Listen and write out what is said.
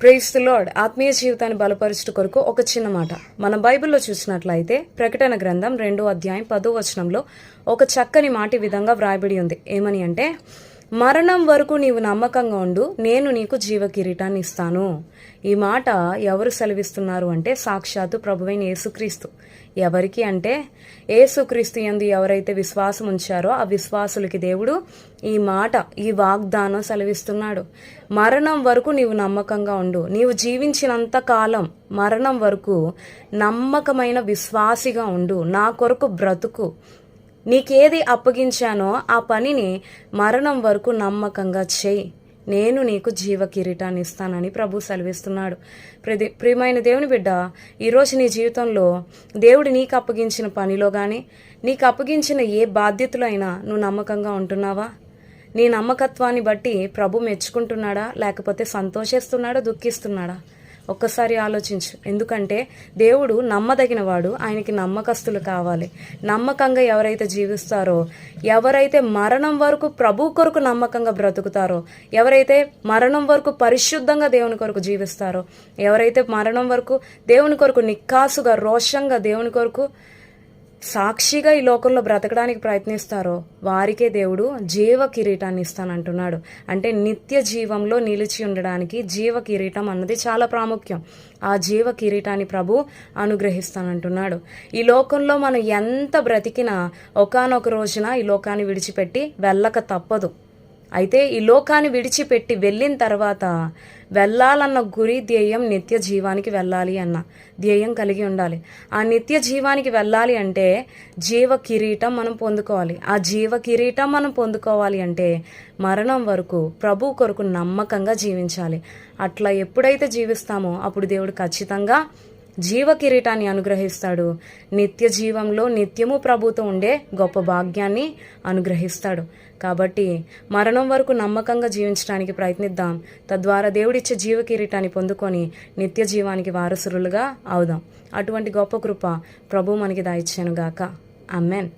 Praise the lord. ఆత్మీయ జీవితాన్ని బలపరచుట కొరకు ఒక చిన్న మాట. మన బైబిల్లో చూసినట్లయితే ప్రకటన గ్రంథం 2వ అధ్యాయం 10వ వచనంలో ఒక చక్కని మాట ఈ విధంగా వ్రాయబడి ఉంది. ఏమని అంటే, మరణం వరకు నీవు నమ్మకంగా ఉండు, నేను నీకు జీవ కిరీటాన్ని ఇస్తాను. ఈ మాట ఎవరు సెలవిస్తున్నారు అంటే సాక్షాత్తు ప్రభువైన యేసుక్రీస్తు. ఎవరికి అంటే, యేసుక్రీస్తు యందు ఎవరైతే విశ్వాసం ఉంచారో ఆ విశ్వాసులకి దేవుడు ఈ మాట, ఈ వాగ్దానం సెలవిస్తున్నాడు. మరణం వరకు నీవు నమ్మకంగా ఉండు. నీవు జీవించినంత కాలం మరణం వరకు నమ్మకమైన విశ్వాసిగా ఉండు. నా కొరకు బ్రతుకు. నీకేది అప్పగించానో ఆ పనిని మరణం వరకు నమ్మకంగా చేయి. నేను నీకు జీవ కిరీటాన్ని ఇస్తానని ప్రభు సెలవిస్తున్నాడు. ప్రియమైన దేవుని బిడ్డ, ఈరోజు నీ జీవితంలో దేవుడు నీకు అప్పగించిన పనిలో కానీ, నీకు అప్పగించిన ఏ బాధ్యతలో అయినా నువ్వు నమ్మకంగా ఉంటున్నావా? నీ నమ్మకత్వాన్ని బట్టి ప్రభు మెచ్చుకుంటున్నాడా, లేకపోతే సంతోషిస్తున్నాడా, దుఃఖిస్తున్నాడా? ఒక్కసారి ఆలోచించు. ఎందుకంటే దేవుడు నమ్మదగినవాడు, ఆయనకి నమ్మకస్తులు కావాలి. నమ్మకంగా ఎవరైతే జీవిస్తారో, ఎవరైతే మరణం వరకు ప్రభు కొరకు నమ్మకంగా బ్రతుకుతారో, ఎవరైతే మరణం వరకు పరిశుద్ధంగా దేవుని కొరకు జీవిస్తారో, ఎవరైతే మరణం వరకు దేవుని కొరకు నిక్కాసుగా రోషంగా దేవుని కొరకు సాక్షిగా ఈ లోకంలో బ్రతకడానికి ప్రయత్నిస్తారో వారికే దేవుడు జీవ కిరీటాన్ని ఇస్తానంటున్నాడు. అంటే నిత్య జీవంలో నిలిచి ఉండడానికి జీవ కిరీటం అన్నది చాలా ప్రాముఖ్యం. ఆ జీవ కిరీటాన్ని ప్రభు అనుగ్రహిస్తానంటున్నాడు. ఈ లోకంలో మనం ఎంత బ్రతికినా ఒకానొక రోజున ఈ లోకాన్ని విడిచిపెట్టి వెళ్ళక తప్పదు. అయితే ఈ లోకాన్ని విడిచిపెట్టి వెళ్ళిన తర్వాత వెళ్ళాలన్న గురి, ధ్యేయం నిత్య జీవానికి వెళ్ళాలి అన్న ధ్యేయం కలిగి ఉండాలి. ఆ నిత్య జీవానికి వెళ్ళాలి అంటే జీవ కిరీటం మనం పొందుకోవాలి. ఆ జీవ కిరీటం మనం పొందుకోవాలి అంటే మరణం వరకు ప్రభు కొరకు నమ్మకంగా జీవించాలి. అట్లా ఎప్పుడైతే జీవిస్తామో అప్పుడు దేవుడు ఖచ్చితంగా జీవ కిరీటాన్ని అనుగ్రహిస్తాడు. నిత్య జీవంలో నిత్యము ప్రభుతో ఉండే గొప్ప భాగ్యాన్ని అనుగ్రహిస్తాడు. కాబట్టి మరణం వరకు నమ్మకంగా జీవించడానికి ప్రయత్నిద్దాం. తద్వారా దేవుడిచ్చే జీవ కిరీటాన్ని పొందుకొని నిత్య జీవానికి వారసులుగా అవుదాం. అటువంటి గొప్ప కృప ప్రభు మనకి దయచేయనుగాక. ఆమేన్.